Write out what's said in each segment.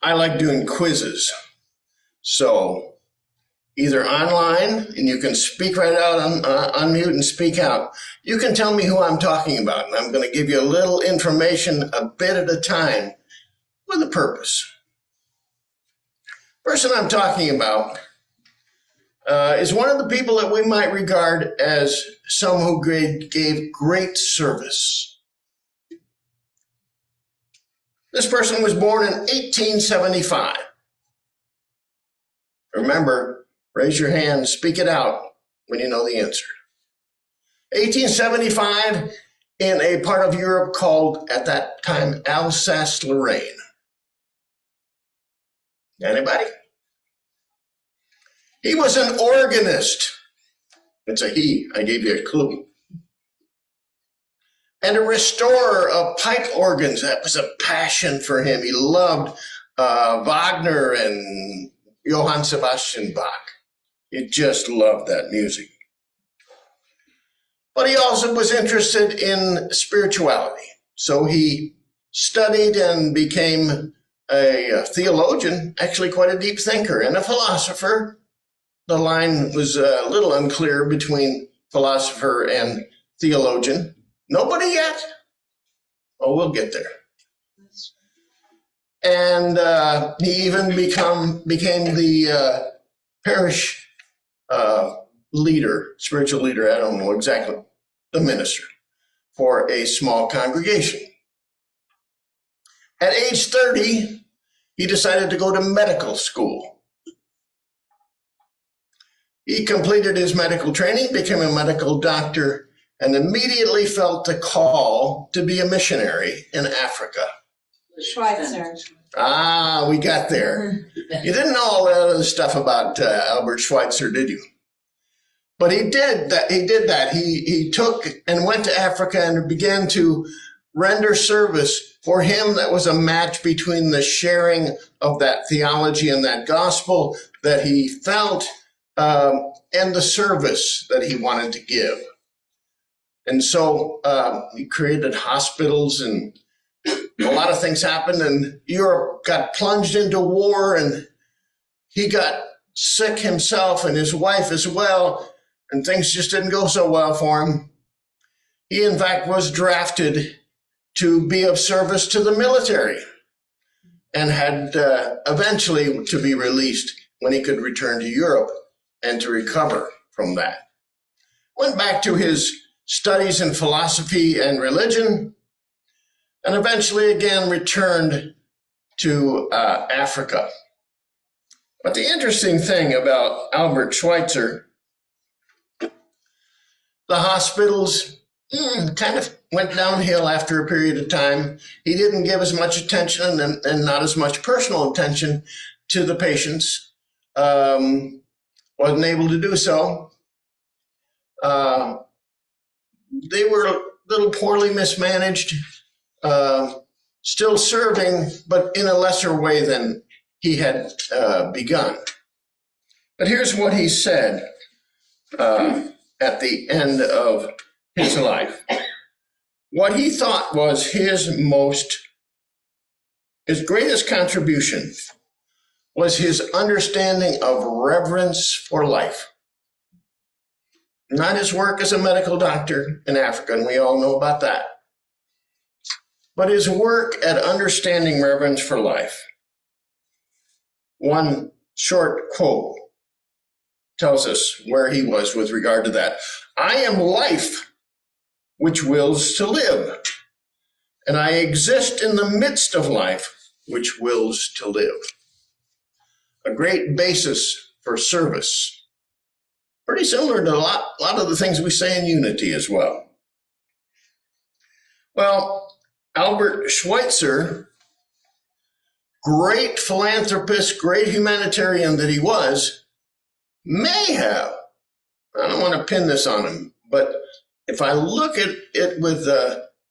I like doing quizzes. So either online, and you can speak right out, unmute and speak out. You can tell me who I'm talking about, and I'm going to give you a little information a bit at a time with a purpose. Person I'm talking about is one of the people that we might regard as some who gave great service. This person was born in 1875. Remember, raise your hand, speak it out when you know the answer. 1875 in a part of Europe called, at that time, Alsace-Lorraine. Anybody? He was an organist. It's a he. I gave you a clue. And a restorer of pipe organs. That was a passion for him. He loved Wagner and Johann Sebastian Bach. He just loved that music. But he also was interested in spirituality. So he studied and became a theologian, actually quite a deep thinker, and a philosopher. The line was a little unclear between philosopher and theologian. Nobody yet? Oh, we'll get there. And he even became the parish leader, spiritual leader, I don't know exactly, the minister for a small congregation. At age 30, he decided to go to medical school. He completed his medical training, became a medical doctor, and immediately felt the call to be a missionary in Africa. Schweitzer. Ah, we got there. You didn't know all that other stuff about Albert Schweitzer, did you? But he did that. He took and went to Africa and began to render service. For him, that was a match between the sharing of that theology and that gospel that he felt and the service that he wanted to give. And so he created hospitals, and a lot of things happened, and Europe got plunged into war, and he got sick himself and his wife as well, and things just didn't go so well for him. He, in fact, was drafted to be of service to the military and had eventually to be released when he could return to Europe and to recover from that. Went back to his studies in philosophy and religion, and eventually again returned to Africa. But the interesting thing about Albert Schweitzer, the hospitals kind of went downhill after a period of time. He didn't give as much attention and not as much personal attention to the patients. Wasn't able to do so. They were a little poorly mismanaged, still serving, but in a lesser way than he had begun. But here's what he said at the end of his life. What he thought was his greatest contribution was his understanding of reverence for life. Not his work as a medical doctor in Africa, and we all know about that, but his work at understanding reverence for life. One short quote tells us where he was with regard to that. I am life, which wills to live, and I exist in the midst of life, which wills to live. A great basis for service. Pretty similar to a lot of the things we say in unity as well. Well, Albert Schweitzer, great philanthropist, great humanitarian that he was, may have, I don't want to pin this on him, but if I look at it with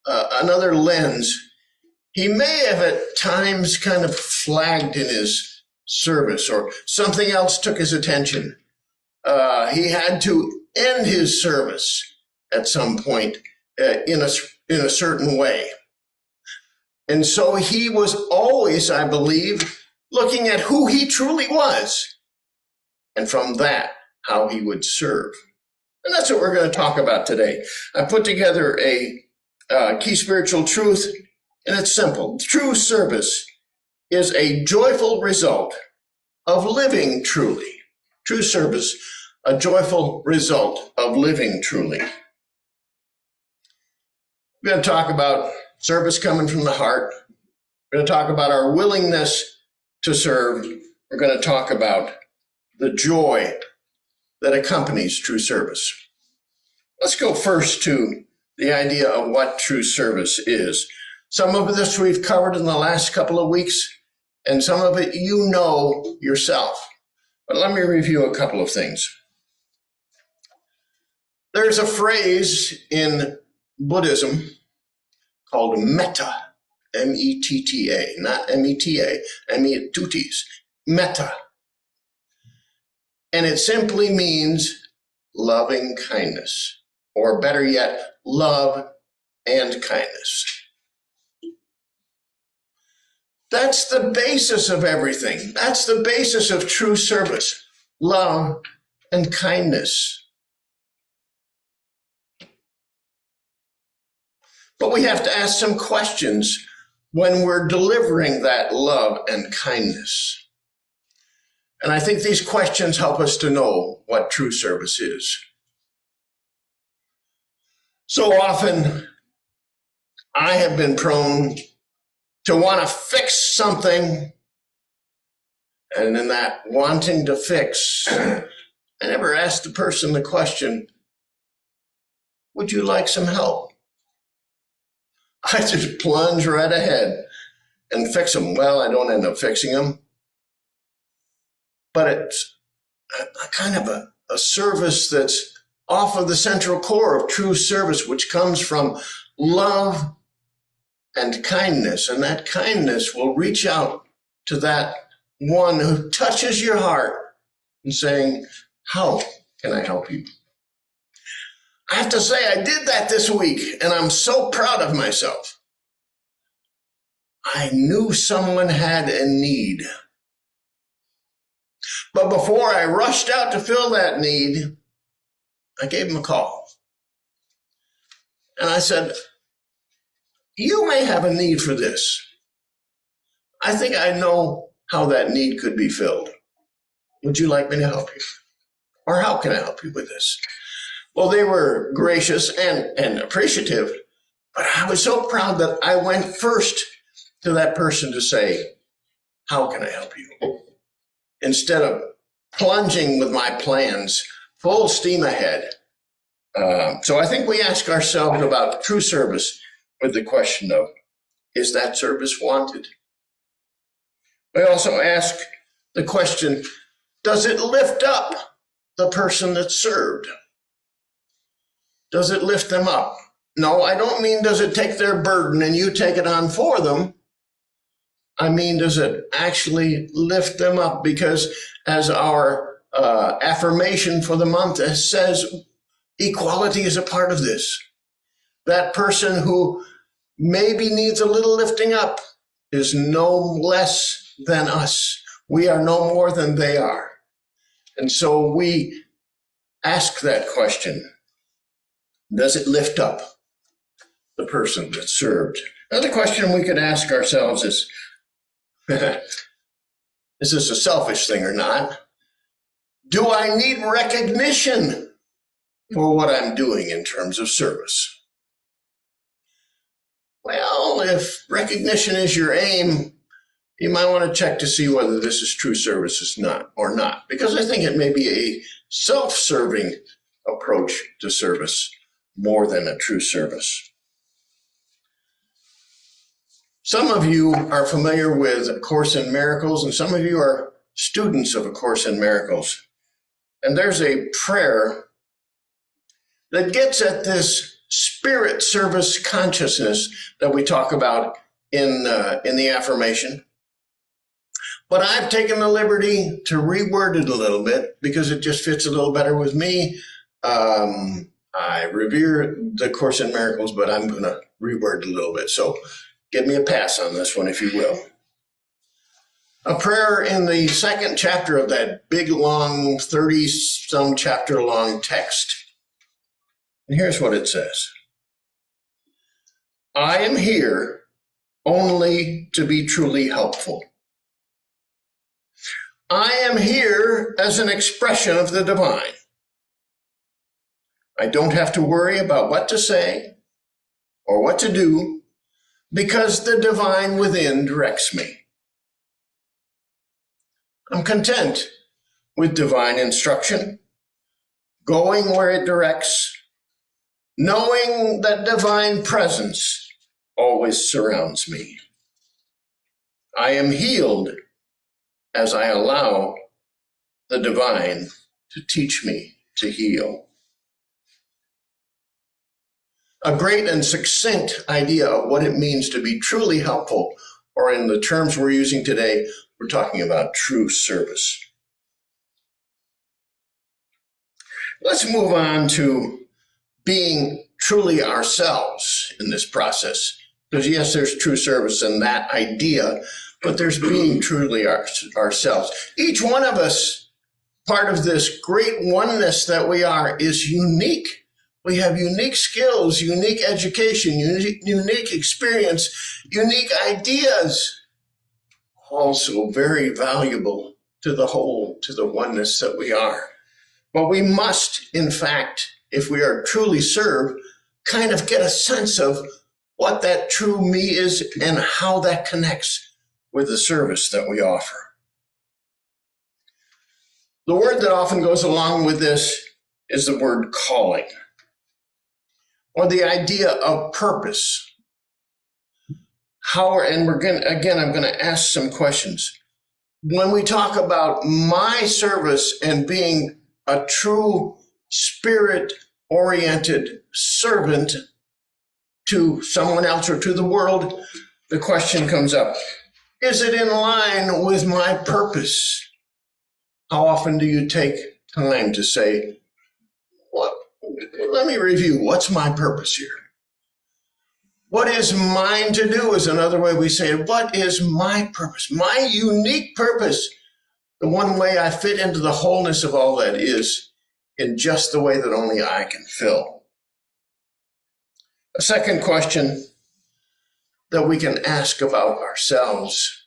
another lens, he may have at times kind of flagged in his service, or something else took his attention. He had to end his service at some point in a certain way. And so he was always, I believe, looking at who he truly was. And from that, how he would serve. And that's what we're going to talk about today. I put together a key spiritual truth, and it's simple. True service is a joyful result of living truly. True service, a joyful result of living truly. We're going to talk about service coming from the heart. We're going to talk about our willingness to serve. We're going to talk about the joy that accompanies true service. Let's go first to the idea of what true service is. Some of this we've covered in the last couple of weeks, and some of it you know yourself. But let me review a couple of things. There's a phrase in Buddhism called metta, M-E-T-T-A, not M-E-T-A, M-E-Tutis, metta. And it simply means loving kindness, or better yet, love and kindness. That's the basis of everything. That's the basis of true service, love and kindness. But we have to ask some questions when we're delivering that love and kindness. And I think these questions help us to know what true service is. So often, I have been prone to want to fix something, and in that wanting to fix, I never asked the person the question, would you like some help? I just plunge right ahead and fix them. Well, I don't end up fixing them, but it's a kind of a service that's off of the central core of true service, which comes from love and kindness. And that kindness will reach out to that one who touches your heart and saying, how can I help you? I have to say, I did that this week, and I'm so proud of myself. I knew someone had a need. But before I rushed out to fill that need, I gave him a call. And I said, you may have a need for this. I think I know how that need could be filled. Would you like me to help you? Or how can I help you with this? Well, they were gracious and appreciative, but I was so proud that I went first to that person to say, how can I help you? Instead of plunging with my plans full steam ahead. So I think we ask ourselves about true service with the question of, is that service wanted? We also ask the question, does it lift up the person that's served? Does it lift them up? No, I don't mean does it take their burden and you take it on for them. I mean, does it actually lift them up? Because as our affirmation for the month says, equality is a part of this. That person who maybe needs a little lifting up is no less than us. We are no more than they are. And so we ask that question. Does it lift up the person that's served? Another question we could ask ourselves is this a selfish thing or not? Do I need recognition for what I'm doing in terms of service? Well, if recognition is your aim, you might want to check to see whether this is true service or not, because I think it may be a self-serving approach to service more than a true service. Some of you are familiar with A Course in Miracles, and some of you are students of A Course in Miracles. And there's a prayer that gets at this spirit service consciousness that we talk about in the affirmation. But I've taken the liberty to reword it a little bit because it just fits a little better with me. I revere the Course in Miracles, but I'm going to reword it a little bit. So give me a pass on this one, if you will. A prayer in the second chapter of that big, long, 30-some chapter long text. And here's what it says. I am here only to be truly helpful. I am here as an expression of the divine. I don't have to worry about what to say or what to do because the divine within directs me. I'm content with divine instruction, going where it directs, knowing that divine presence always surrounds me. I am healed as I allow the divine to teach me to heal. A great and succinct idea of what it means to be truly helpful, or in the terms we're using today, we're talking about true service. Let's move on to being truly ourselves in this process. Because yes, there's true service in that idea, but there's being truly ourselves. Each one of us, part of this great oneness that we are, is unique. We have unique skills, unique education, unique experience, unique ideas. Also very valuable to the whole, to the oneness that we are. But we must, in fact, if we are truly served, kind of get a sense of what that true me is and how that connects with the service that we offer. The word that often goes along with this is the word calling, or the idea of purpose. I'm going to ask some questions. When we talk about my service and being a true spirit-oriented servant to someone else or to the world, the question comes up, is it in line with my purpose? How often do you take time to say, let me review, what's my purpose here? What is mine to do is another way we say it. What is my purpose? My unique purpose. The one way I fit into the wholeness of all that is in just the way that only I can fill. A second question that we can ask about ourselves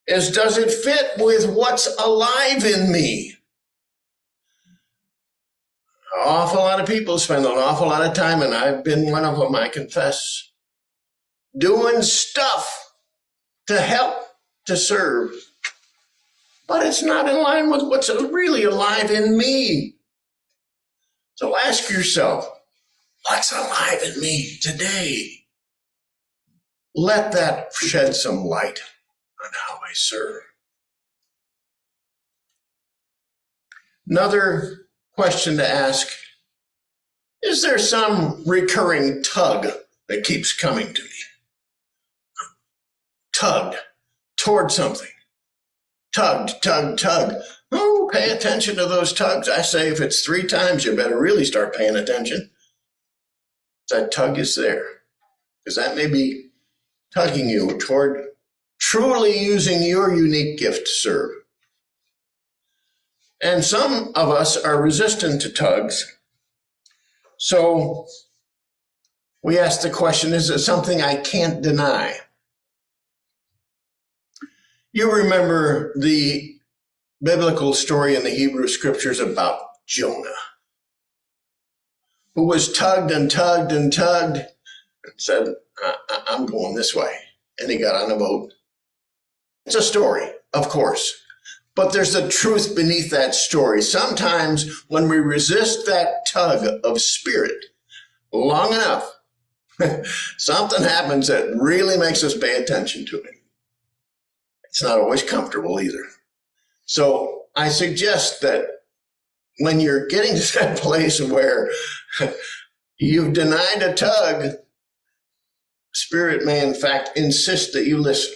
is, does it fit with what's alive in me? An awful lot of people spend an awful lot of time, and I've been one of them, I confess, doing stuff to help, to serve. But it's not in line with what's really alive in me. So ask yourself, what's alive in me today? Let that shed some light on how I serve. Another question to ask, is there some recurring tug that keeps coming to me? Tugged toward something. Tugged. Oh, pay attention to those tugs. I say if it's 3 times, you better really start paying attention. That tug is there, because that may be tugging you toward truly using your unique gift to serve. And some of us are resistant to tugs. So we ask the question, is it something I can't deny? You remember the biblical story in the Hebrew scriptures about Jonah, who was tugged and said, I'm going this way. And he got on a boat. It's a story, of course. But there's a truth beneath that story. Sometimes when we resist that tug of spirit long enough, something happens that really makes us pay attention to it. It's not always comfortable either. So I suggest that when you're getting to that place where you've denied a tug, Spirit may in fact insist that you listen.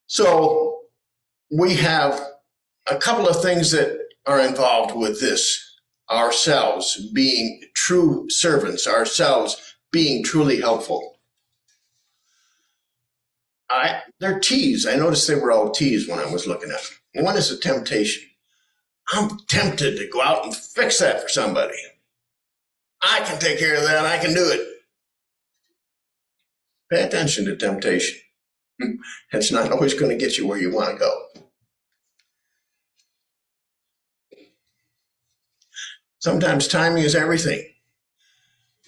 So we have a couple of things that are involved with this ourselves being true servants, ourselves being truly helpful. They're T's. I noticed they were all T's when I was looking at them. One is a temptation. I'm tempted to go out and fix that for somebody. I can take care of that. I can do it. Pay attention to temptation. It's not always going to get you where you want to go. Sometimes timing is everything.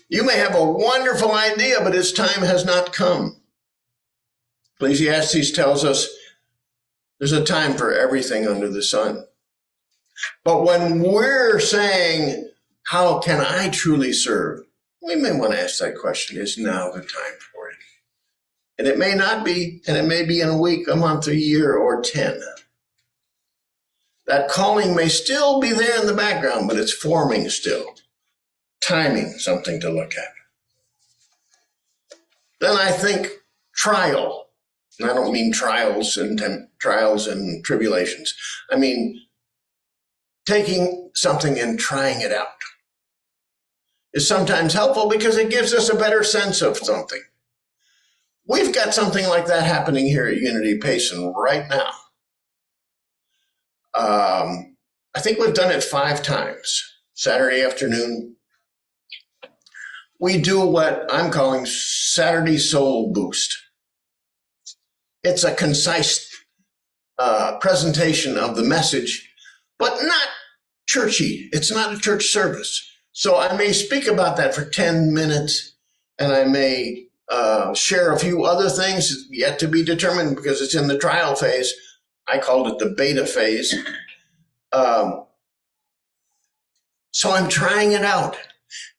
You may have a wonderful idea, but its time has not come. Ecclesiastes tells us there's a time for everything under the sun. But when we're saying, how can I truly serve? We may want to ask that question, is now the time for it? And it may not be, and it may be in a week, a month, a year, or 10. That calling may still be there in the background, but it's forming still. Timing, something to look at. Then I think trial. And I don't mean trials and tribulations. I mean taking something and trying it out is sometimes helpful because it gives us a better sense of something. We've got something like that happening here at Unity Payson right now. I think we've done it 5 times. Saturday afternoon, we do what I'm calling Saturday Soul Boost. It's a concise presentation of the message, but not churchy. It's not a church service. So I may speak about that for 10 minutes, and I may share a few other things yet to be determined because it's in the trial phase. I called it the beta phase. So I'm trying it out.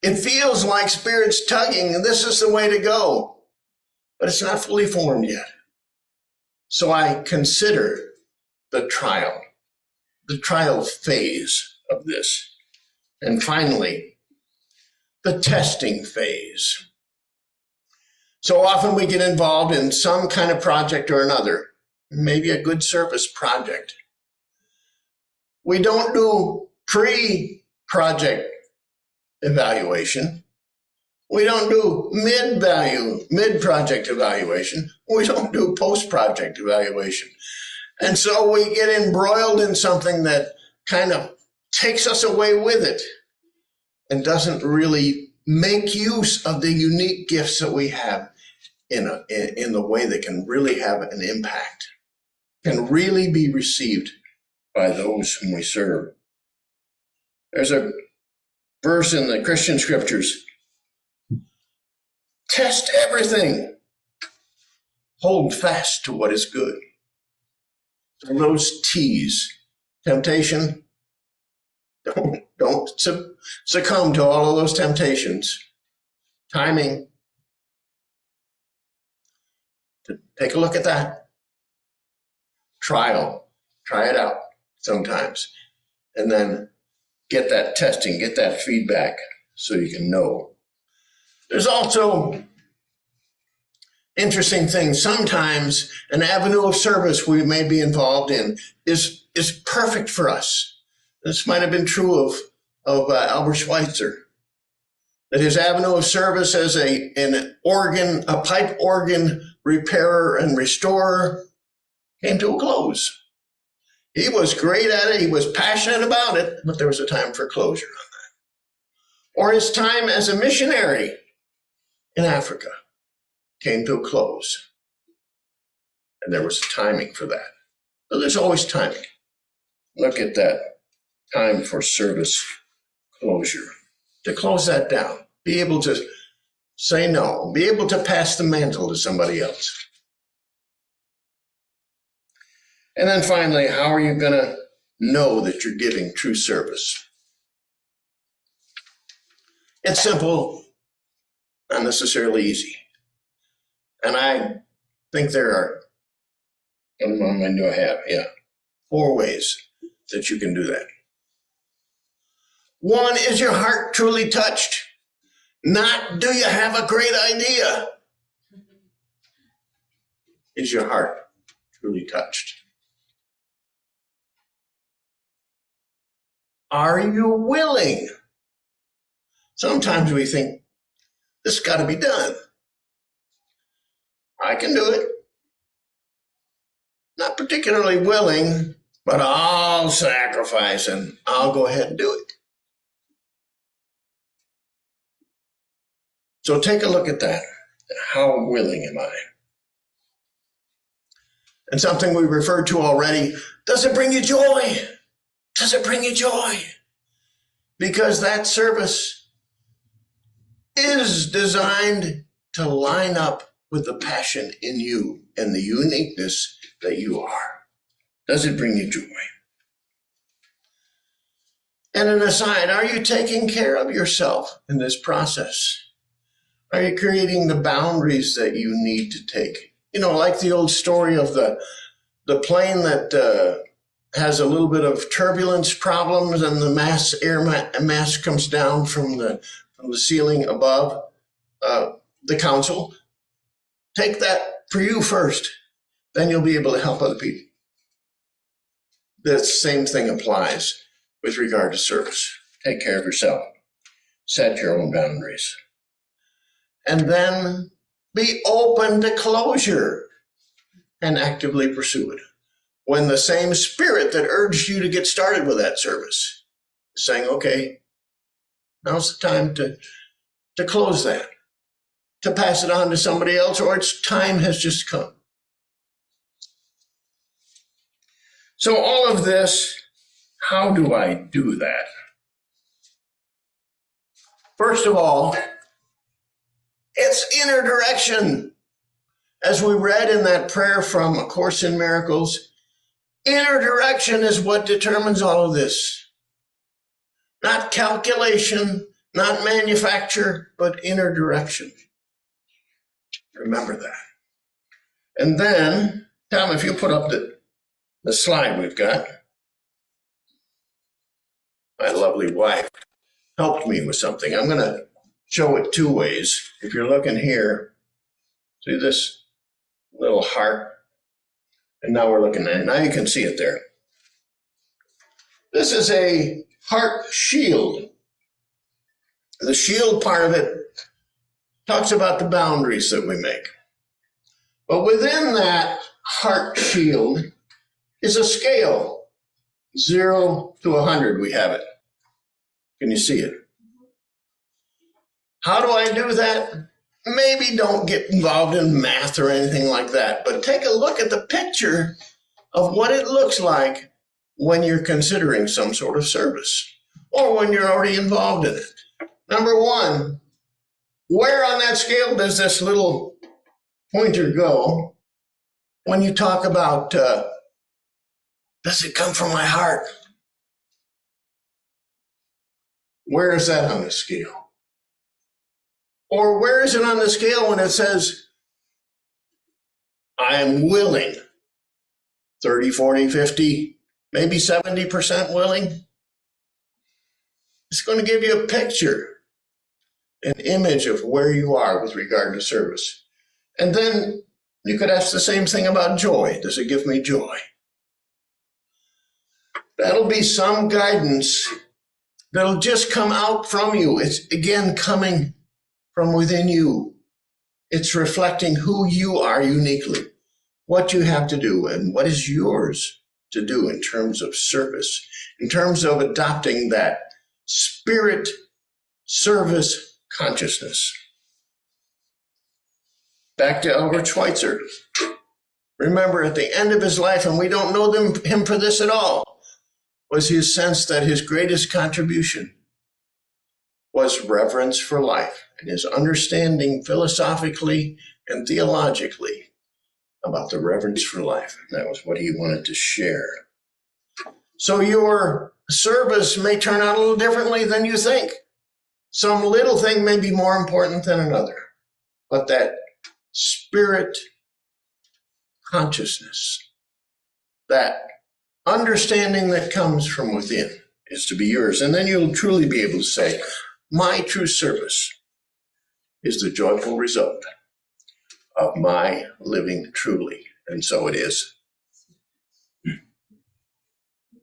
It feels like Spirit's tugging, and this is the way to go. But it's not fully formed yet. So I consider the trial phase of this. And finally, the testing phase. So often we get involved in some kind of project or another, maybe a good service project. We don't do pre-project evaluation. We don't do mid-project evaluation. We don't do post-project evaluation. And so we get embroiled in something that kind of takes us away with it and doesn't really make use of the unique gifts that we have in the way that can really have an impact, can really be received by those whom we serve. There's a verse in the Christian scriptures. Test everything. Hold fast to what is good. And those T's, temptation, don't succumb to all of those temptations. Timing. Take a look at that. Trial. Try it out sometimes. And then get that testing, get that feedback so you can know. There's also interesting things. Sometimes an avenue of service we may be involved in is perfect for us. This might have been true of Albert Schweitzer, that his avenue of service as a pipe organ repairer and restorer came to a close. He was great at it. He was passionate about it, but there was a time for closure on that. Or his time as a missionary in Africa came to a close. And there was timing for that. So there's always timing. Look at that time for service closure. To close that down, be able to say no, be able to pass the mantle to somebody else. And then finally, how are you going to know that you're giving true service? It's simple, not necessarily easy. And I think there are, how many do I have? 4 ways that you can do that. One, is your heart truly touched? Not, do you have a great idea? Is your heart truly touched? Are you willing? Sometimes we think, this got to be done. I can do it. Not particularly willing, but I'll sacrifice and I'll go ahead and do it. So take a look at that. How willing am I? And something we referred to already, does it bring you joy? Does it bring you joy? Because that service is designed to line up with the passion in you and the uniqueness that you are. Does it bring you joy? And an aside, are you taking care of yourself in this process? Are you creating the boundaries that you need to take? You know, like the old story of the plane that has a little bit of turbulence problems and the air mass comes down from the ceiling above the council. Take that for you first, then you'll be able to help other people. The same thing applies with regard to service. Take care of yourself. Set your own boundaries. And then be open to closure and actively pursue it. When the same spirit that urged you to get started with that service is saying, okay, now's the time to close that, to pass it on to somebody else, or its time has just come. So all of this, how do I do that? First of all, it's inner direction. As we read in that prayer from A Course in Miracles, inner direction is what determines all of this. Not calculation, not manufacture, but inner direction. Remember that. And then, Tom, if you put up the slide we've got. My lovely wife helped me with something. I'm going to show it two ways. If you're looking here, see this little heart? And now we're looking at it. Now you can see it there. This is a heart shield. The shield part of it talks about the boundaries that we make. But within that heart shield is a scale, 0 to 100, we have it. Can you see it? How do I do that? Maybe don't get involved in math or anything like that, but take a look at the picture of what it looks like when you're considering some sort of service or when you're already involved in it. Number one, where on that scale does this little pointer go when you talk about, does it come from my heart? Where is that on the scale? Or where is it on the scale when it says, I am willing, 30, 40, 50, maybe 70% willing? It's going to give you a picture, an image of where you are with regard to service. And then you could ask the same thing about joy. Does it give me joy? That'll be some guidance that'll just come out from you. It's, again, coming from within you. It's reflecting who you are uniquely, what you have to do, and what is yours to do in terms of service, in terms of adopting that spirit service consciousness. Back to Albert Schweitzer. Remember, at the end of his life, and we don't know him for this at all, was his sense that his greatest contribution was reverence for life and his understanding philosophically and theologically about the reverence for life. And that was what he wanted to share. So your service may turn out a little differently than you think. Some little thing may be more important than another, but that spirit consciousness, that understanding that comes from within is to be yours. And then you'll truly be able to say, my true service is the joyful result of my living truly. And so it is.